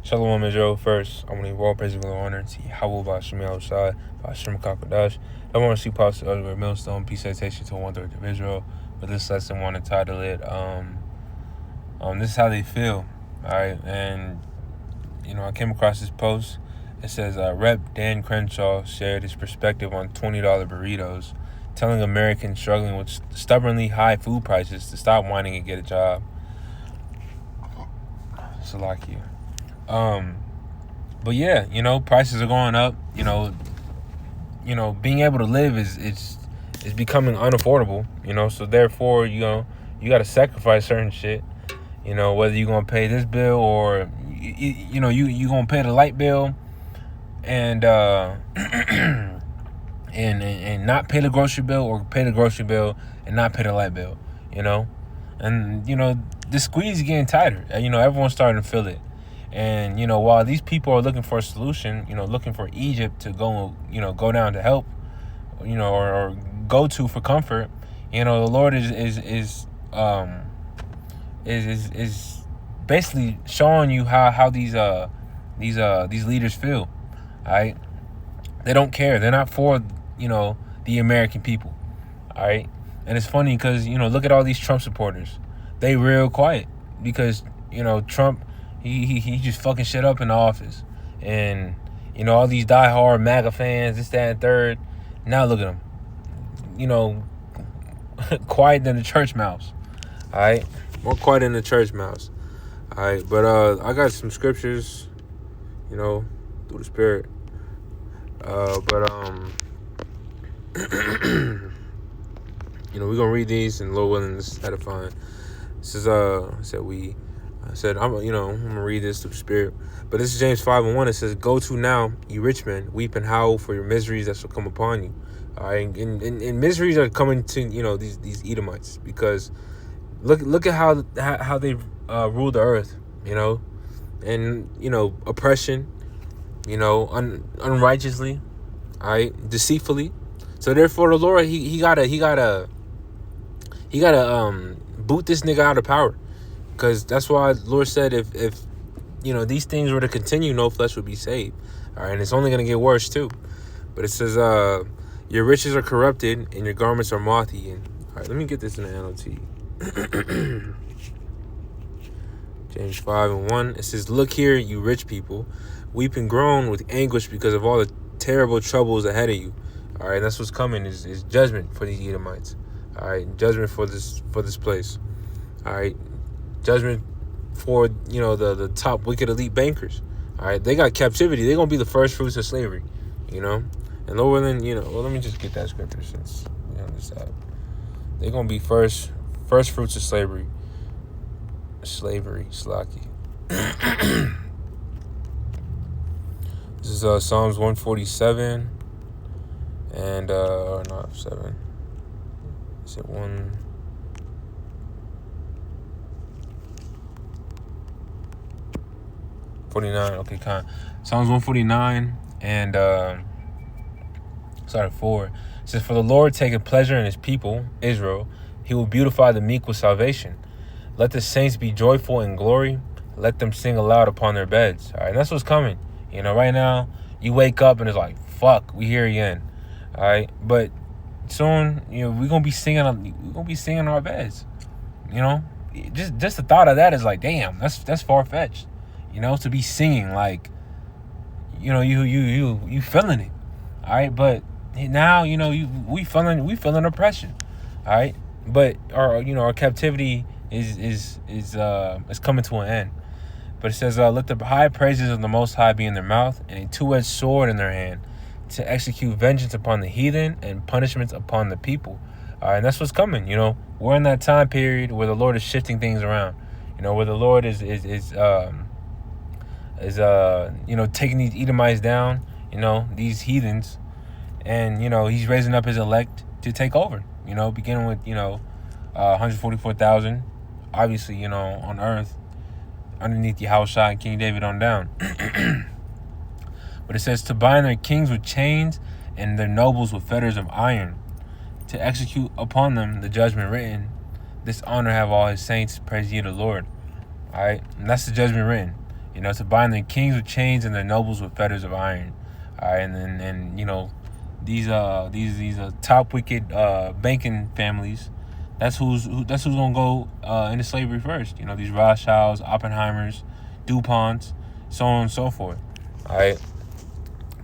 Shalom Israel first. I want to give all praise and honor to Yahweh Bashim Yahushai, Bashim Kakadash. I want to see Pastor Elder Millstone, peace and salutation to 1/3 of Israel. But this lesson, I want to title it, this is how they feel. Alright, and, I came across this post. It says, Rep. Dan Crenshaw shared his perspective on $20 burritos, telling Americans struggling with stubbornly high food prices to stop whining and get a job. Salakia. But yeah, prices are going up. Being able to live is becoming unaffordable. So therefore, you got to sacrifice certain shit. Whether you're gonna pay this bill or you gonna pay the light bill, and and not pay the grocery bill, or pay the grocery bill and not pay the light bill. And the squeeze is getting tighter. Everyone's starting to feel it. And, while these people are looking for a solution, looking for Egypt to go down to help, or go to for comfort, the Lord is basically showing you how these leaders feel. All right. They don't care. They're not for, the American people. All right. And it's funny because, look at all these Trump supporters. They real quiet because, Trump, he just fucking shit up in the office. And, all these diehard MAGA fans, this, that, and third. Now look at them. Quiet than the church mouse. All right? More quiet than the church mouse. All right? But I got some scriptures, through the Spirit. We're going to read these, and Lord willing, this is edifying. This is, I'm going to read this through the Spirit. But this is James 5:1. It says, "Go to now, you rich men, weep and howl for your miseries that shall come upon you." All right, and miseries are coming to, these Edomites, because look at how they rule the earth, and, oppression, unrighteously, all right, deceitfully. So therefore the Lord, he gotta boot this nigga out of power. Because that's why the Lord said if these things were to continue, no flesh would be saved. All right, and it's only going to get worse too. But it says, your riches are corrupted and your garments are moth-eaten. All right, let me get this in the NLT. James 5:1. It says, "Look here, you rich people, weep and groan with anguish because of all the terrible troubles ahead of you." All right, that's what's coming is judgment for these Edomites. All right, judgment for this place. All right. Judgment for, the top wicked elite bankers. All right, they got captivity. They're going to be the first fruits of slavery, And Lord willing, let me just get that scripture since this out. They're going to be first fruits of slavery. Slacky. This is Psalms 147 and, or not 7. Is it 1? 49, okay, Psalms 149 and 4. It says, "For the Lord taketh pleasure in his people, Israel. He will beautify the meek with salvation. Let the saints be joyful in glory. Let them sing aloud upon their beds." All right, and that's what's coming. Right now, you wake up and it's like, fuck, we here again. All right, but soon, we're gonna be singing. We're gonna be singing on our beds. Just the thought of that is like, damn, that's far fetched. To be singing like, you feeling it, all right. But now, we feeling oppression, all right. But our captivity is coming to an end. But it says, "Let the high praises of the Most High be in their mouth, and a two-edged sword in their hand, to execute vengeance upon the heathen and punishments upon the people." All right, and that's what's coming. We're in that time period where the Lord is shifting things around. Where the Lord is taking these Edomites down, these heathens, and he's raising up his elect to take over, beginning with 144,000, obviously, on earth, underneath Yahushua and King David on down. But it says, "To bind their kings with chains and their nobles with fetters of iron, to execute upon them the judgment written. This honor have all his saints, praise ye the Lord." All right, and that's the judgment written. You know, to bind their kings with chains and their nobles with fetters of iron. All right, and you know, these top wicked banking families. That's who's gonna go into slavery first. You know, these Rothschilds, Oppenheimers, DuPonts, so on and so forth. All right,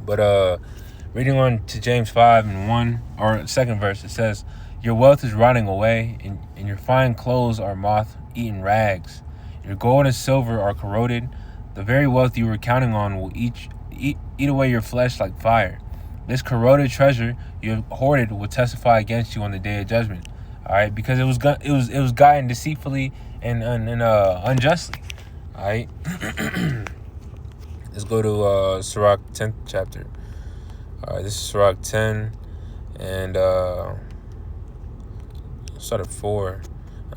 but reading on to James 5:1 or second verse, it says, "Your wealth is rotting away, and your fine clothes are moth-eaten rags. Your gold and silver are corroded. The very wealth you were counting on will eat away your flesh like fire. This corroded treasure you have hoarded will testify against you on the day of judgment." All right, because it was gotten deceitfully and unjustly. All right, let's go to Sirach 10th chapter. All right, this is Sirach 10, and start at 4.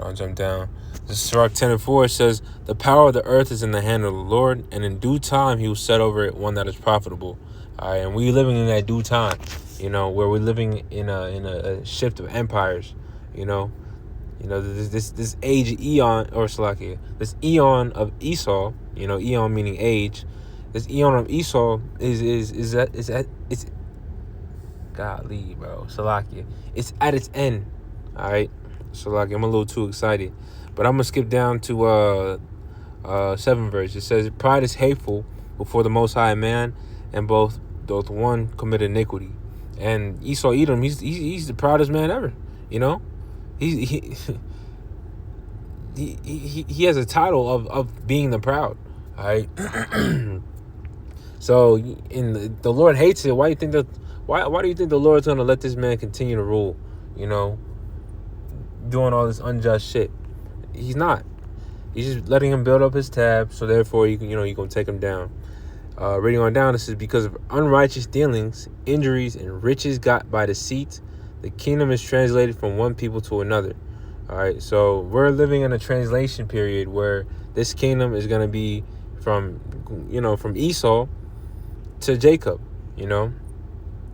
I'll jump down. This is Sirach 10:4. It says, "The power of the earth is in the hand of the Lord, and in due time he will set over it one that is profitable." All right, and we're living in that due time, you know, where we're living in a shift of empires. You know, this age eon, or Salakia, this eon of Esau. You know, eon meaning age. This eon of Esau it's godly, bro. Salakia, it's at its end. All right, Salakia, I'm a little too excited, but I'm gonna skip down to 7 verse. It says, "Pride is hateful before the Most High man, and both one commit iniquity." And Esau Edom, he's the proudest man ever. You know. He has a title of being the proud. All right. So the Lord hates it. Why do you think the Lord's gonna let this man continue to rule? You know, doing all this unjust shit. He's not. He's just letting him build up his tab. So therefore, you're gonna take him down. Reading on down, this is because of unrighteous dealings, injuries, and riches got by deceit. The kingdom is translated from one people to another. All right, so we're living in a translation period where this kingdom is going to be from Esau to Jacob, you know,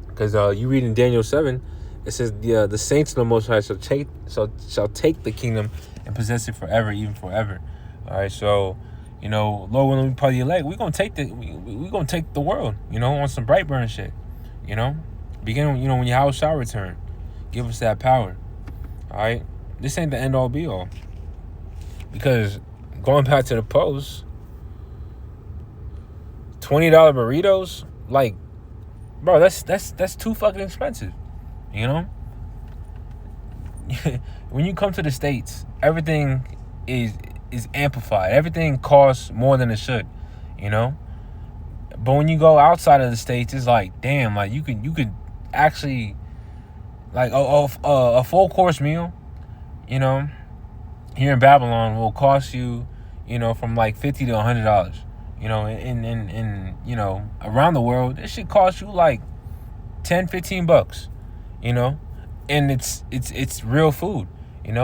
because you read in Daniel 7, it says the saints of the Most High shall take the kingdom and possess it forever, even forever. All right, so Lord willing, we part the elect, we're gonna take the world, on some Brightburn shit, beginning when your house shall return. Give us that power. All right, this ain't the end all be all, because going back to the post, $20 burritos, like, bro, that's too fucking expensive. When you come to the States, everything is amplified. Everything costs more than it should, But when you go outside of the States, it's like, damn, like you could actually, like a full course meal, here in Babylon will cost you, from like $50 to $100. In around the world, this shit cost you like $10-15, and it's real food,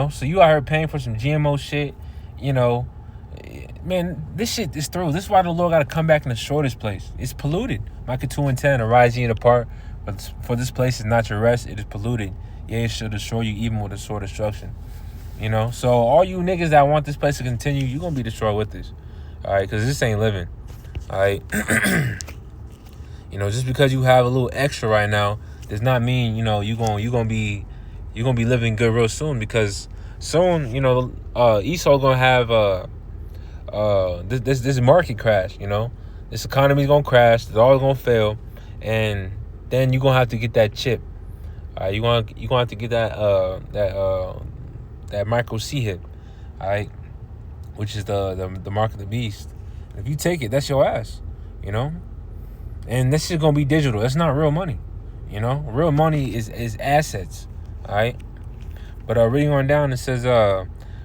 So you out here paying for some GMO shit, man, this shit is through. This is why the Lord got to come back in the shortest place. It's polluted. Micah 2:10, arise ye and depart, but for this place is not your rest. It is polluted. Yea, it shall destroy you even with a sword destruction. So all you niggas that want this place to continue, you're going to be destroyed with this. All right, because this ain't living. All right. Just because you have a little extra right now does not mean, you're gonna be living good real soon, because soon, Esau gonna have this market crash, This economy's gonna crash, it's all gonna fail, and then you're gonna have to get that chip. You're gonna have to get that micro chip, all right, which is the mark of the beast. If you take it, that's your ass, And this is gonna be digital. It's not real money, Real money is assets, all right. But reading on down, it says,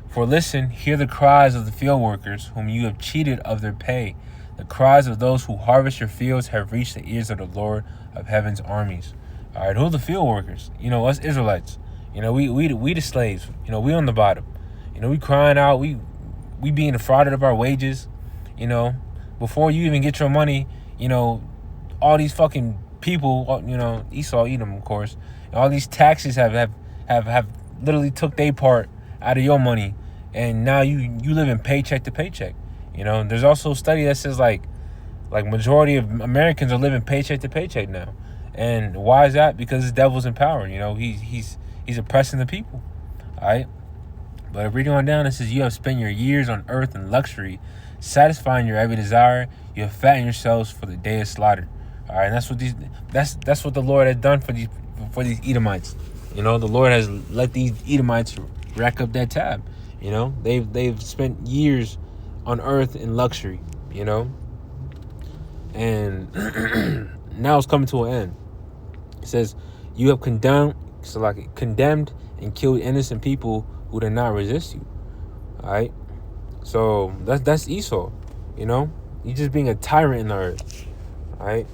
"For listen, hear the cries of the field workers, whom you have cheated of their pay. The cries of those who harvest your fields have reached the ears of the Lord of heaven's armies." All right, who are the field workers? Us Israelites. We the slaves. We on the bottom. We crying out. We being defrauded of our wages. Before you even get your money, all these fucking people, Esau, Edom, of course, all these taxes have literally took their part out of your money, and now you live in paycheck to paycheck. You know, there's also a study that says like majority of Americans are living paycheck to paycheck now. And why is that? Because the devil's in power. You know, he's oppressing the people. All right. But reading on down, it says, you have spent your years on earth in luxury, satisfying your every desire. You have fattened yourselves for the day of slaughter. All right, and that's what the Lord has done for these Edomites. You know, the Lord has let these Edomites rack up that tab. You know, they've spent years on earth in luxury. You know, and now it's coming to an end. It says, you have condemned and killed innocent people who did not resist you. All right, so that's Esau. You know, he's just being a tyrant in the earth. All right,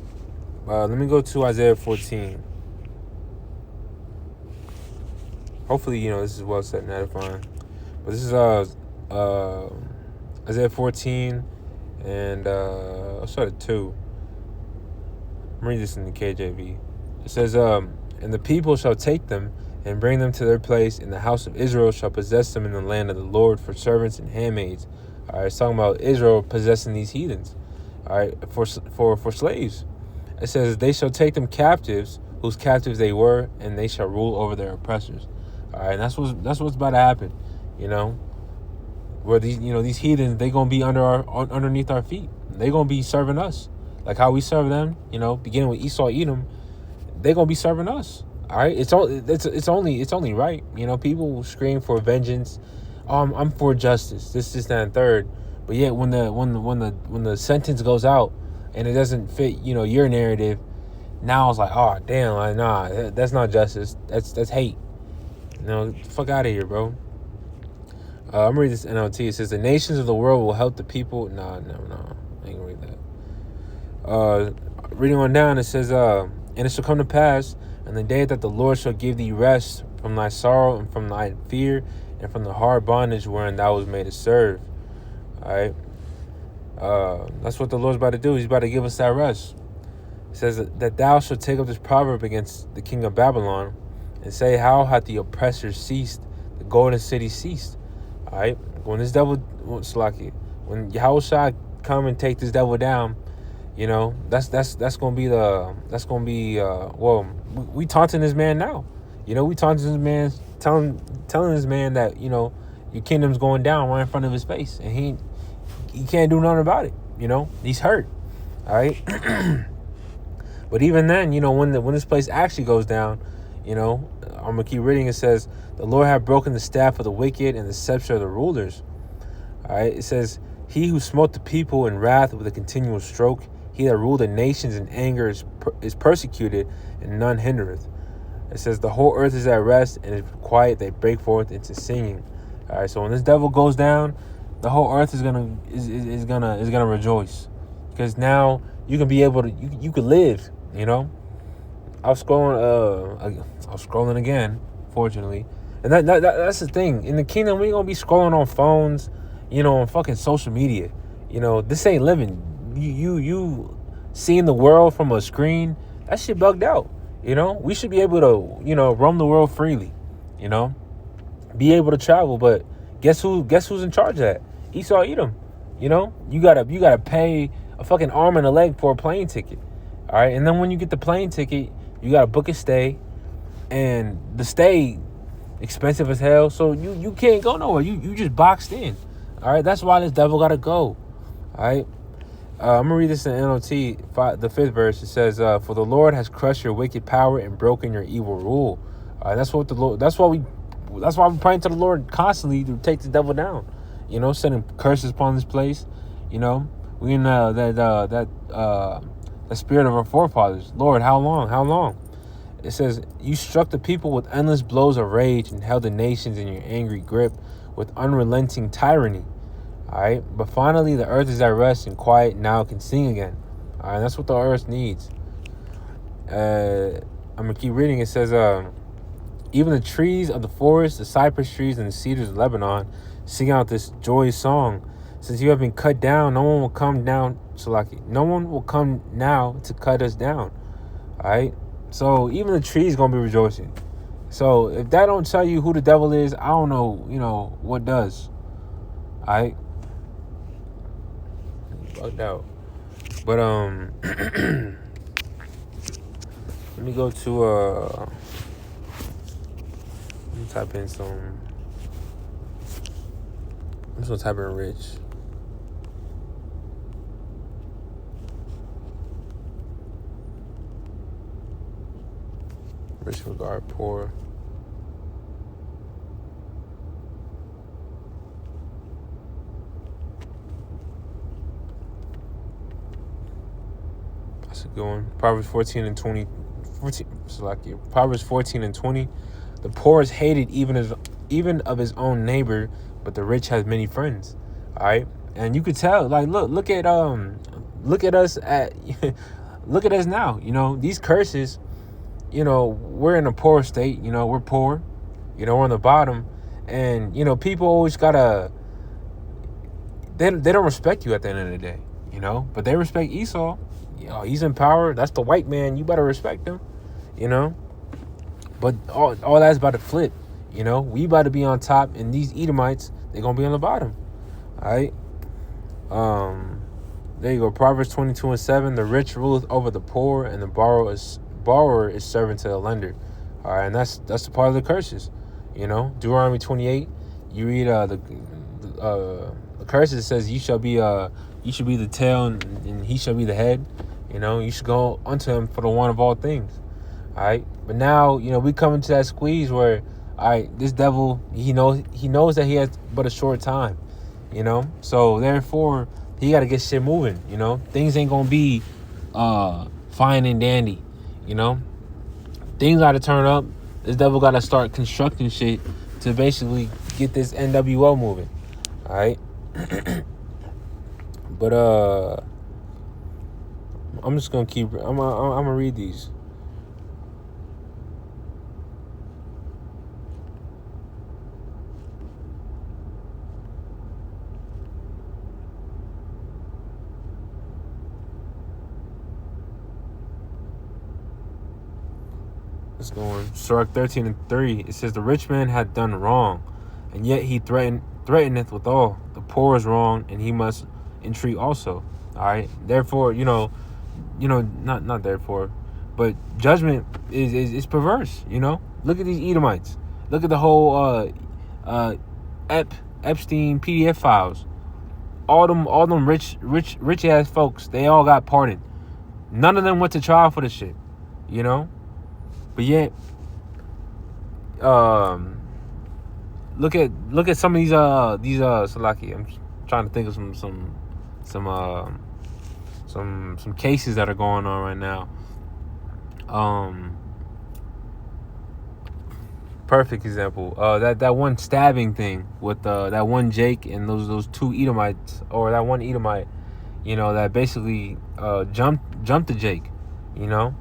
let me go to Isaiah 14. Hopefully, you know, this is well said and edifying. But this is Isaiah 14, and I'll start at 2. I'm reading this in the KJV. It says, and the people shall take them and bring them to their place, and the house of Israel shall possess them in the land of the Lord for servants and handmaids. All right, it's talking about Israel possessing these heathens. All right, for slaves. It says, they shall take them captives, whose captives they were, and they shall rule over their oppressors. All right, and that's what's about to happen. You know, where these heathens, they gonna be underneath our feet. They gonna be serving us like how we serve them. You know, beginning with Esau, Edom, they gonna be serving us. All right, it's only right. You know, people scream for vengeance. I'm for justice. This, that, and third. But yet, when the sentence goes out and it doesn't fit, you know, your narrative, now it's like, oh damn, like, nah, that's not justice. That's hate. You know, fuck out of here, bro. I'm gonna read this NLT. It says, the nations of the world will help the people. No, I ain't gonna read that. Reading on down, it says, and it shall come to pass, in the day that the Lord shall give thee rest from thy sorrow and from thy fear and from the hard bondage wherein thou was made to serve. All right. That's what the Lord's about to do. He's about to give us that rest. It says that thou shalt take up this proverb against the king of Babylon and say, how hath the oppressor ceased? The golden city ceased. All right. When this devil, when Yahushua come and take this devil down, you know, that's gonna be we taunting this man now. You know, we taunting this man, telling this man that, you know, your kingdom's going down right in front of his face, and he can't do nothing about it. You know, he's hurt. All right. But even then, you know, when this place actually goes down, you know, I'm gonna keep reading. It says, the Lord hath broken the staff of the wicked and the scepter of the rulers. All right. It says, he who smote the people in wrath with a continual stroke, he that ruled the nations in anger is persecuted, and none hindereth. It says, the whole earth is at rest, and is quiet. They break forth into singing. All right. So when this devil goes down, the whole earth is gonna rejoice, because now you can be able to you can live. You know, I was scrolling again, fortunately, and that's the thing. In the kingdom, we ain't gonna be scrolling on phones, you know, on fucking social media. You know, this ain't living. You seeing the world from a screen, that shit bugged out. You know, we should be able to, you know, roam the world freely. You know, be able to travel. But guess who's in charge of that? Esau, Edom. You know, you gotta pay a fucking arm and a leg for a plane ticket. All right, and then when you get the plane ticket, you gotta book a stay, and the stay expensive as hell. So you can't go nowhere. You just boxed in. All right, that's why this devil gotta go. All right. I'm going to read this in NLT, the 5th verse. It says, for the Lord has crushed your wicked power and broken your evil rule. That's why we're praying to the Lord constantly to take the devil down. You know, sending curses upon this place. You know, we in the spirit of our forefathers. Lord, how long? How long? It says, you struck the people with endless blows of rage and held the nations in your angry grip with unrelenting tyranny. All right, but finally the earth is at rest and quiet, now can sing again. All right, that's what the earth needs. I'm gonna keep reading. It says, even the trees of the forest, the cypress trees and the cedars of Lebanon, sing out this joyous song. Since you have been cut down, no one will come down. No one will come now to cut us down. All right, so even the trees gonna be rejoicing. So if that don't tell you who the devil is, I don't know, you know, what does. All right. bugged out. But let me go to let me type in some. I'm just gonna type in rich. Rich regard poor. That's a good one. Proverbs 14 and 20. 14, Proverbs 14 and 20. The poor is hated even of his own neighbor, but the rich has many friends. All right, and you could tell. Like, look at us look at us now. You know, these curses. You know, we're in a poor state. You know, we're poor. You know, we're on the bottom, and you know, people always gotta. They don't respect you at the end of the day. You know, but they respect Esau. You know, he's in power. That's the white man. You better respect him. You know, but all that's about to flip. You know, we about to be on top, and these Edomites, they're gonna be on the bottom. All right. There you go. Proverbs 22 and 7. The rich ruleth over the poor, and the borrower is servant to the lender. All right, and that's the part of the curses. You know, Deuteronomy 28. You read the curses. It says you should be the tail, and he shall be the head. You know, you should go unto him for the one of all things. All right, but now you know we come into that squeeze where, all right, this devil he knows that he has but a short time. You know, so therefore he got to get shit moving. You know, things ain't gonna be fine and dandy. You know, things got to turn up. This devil got to start constructing shit to basically get this NWO moving. All right. But I'm just gonna keep. I'm gonna read these. Let's go on. Sirach 13 and 3. It says the rich man had done wrong, and yet he threateneth withal. The poor is wrong, and he must entreat also. All right. Therefore, not therefore, but judgment is perverse. You know, look at these Edomites. Look at the whole Epstein PDF files. All them rich ass folks. They all got pardoned. None of them went to trial for this shit. You know. But yet, look at some of these Salaki. I'm trying to think of some cases that are going on right now. Perfect example. That one stabbing thing with that one Jake and those two Edomites, or that one Edomite, you know, that basically jumped the Jake, you know.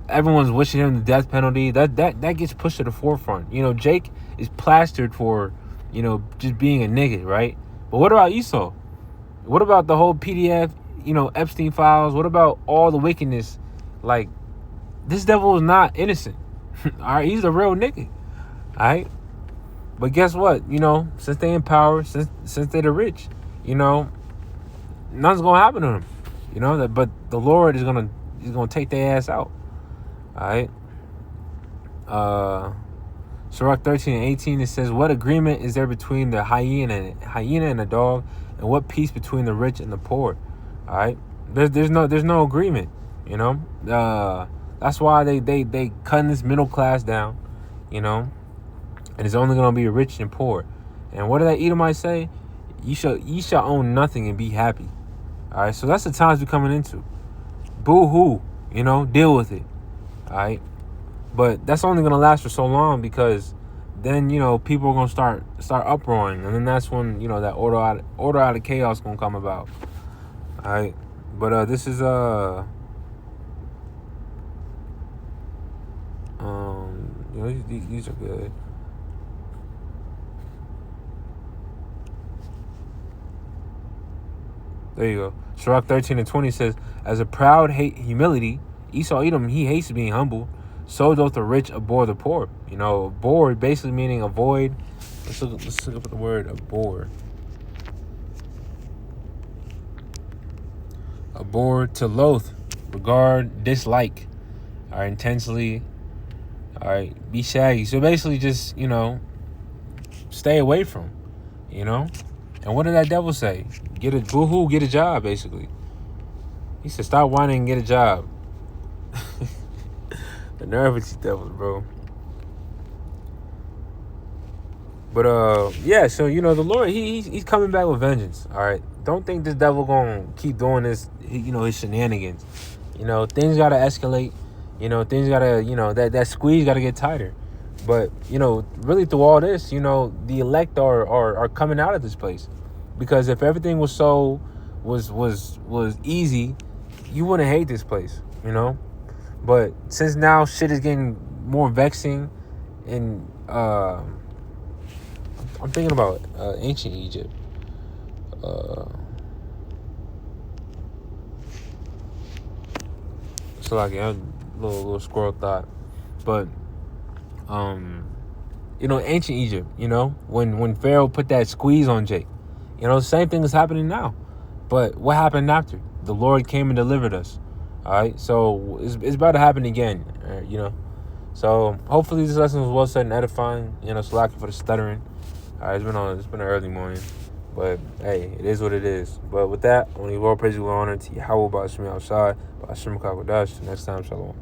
Everyone's wishing him the death penalty. That gets pushed to the forefront. You know, Jake is plastered for, you know, just being a nigga, right? But what about Esau? What about the whole PDF, you know, Epstein files? What about all the wickedness? Like, this devil is not innocent. All right, he's a real nigga. All right? But guess what? You know, since they in power, since they're the rich, you know, nothing's going to happen to them. You know, but the Lord is going to take their ass out. All right. Sirach 13 and 18, it says, what agreement is there between the hyena and the dog, and what peace between the rich and the poor? All right. There's no agreement. You know. That's why they cutting this middle class down. You know, and it's only gonna be rich and poor. And what did that Edomite say? Ye shall own nothing and be happy. All right. So that's the times we're coming into. Boo hoo. You know, deal with it. All right, but that's only gonna last for so long, because then, you know, people are gonna start uproaring, and then that's when, you know, that order out of chaos gonna come about. All right, but this is you know, these are good. There you go. Sirach 13 and 20 says, as a proud hate humility, Esau Edom, he hates being humble. So doth the rich abhor the poor. You know, abhor basically meaning avoid. Let's look up the word abhor. abhor, to loathe, regard, dislike. All right, intensely. All right, be shaggy. So basically, just stay away from. And what did that devil say? Get a boohoo, get a job. Basically, he said, stop whining and get a job. The nerve of these devils, bro. But yeah. So the Lord, he's coming back with vengeance. All right, don't think this devil gonna keep doing this. His shenanigans. Things gotta escalate. Things gotta that squeeze gotta get tighter. But really through all this, the elect are coming out of this place, because if everything was was easy, you wouldn't hate this place. But since now shit is getting more vexing, and I'm thinking about ancient Egypt. So like a little squirrel thought, but ancient Egypt. When Pharaoh put that squeeze on Jake, the same thing is happening now. But what happened after? The Lord came and delivered us. All right, so it's about to happen again. So hopefully this lesson was well said and edifying. Slacking for the stuttering. All right, it's been an early morning, but hey, it is what it is. But with that, only world praise and honor to Yahweh by Shemi outside, by Shemi Kakodash. Next time, shalom.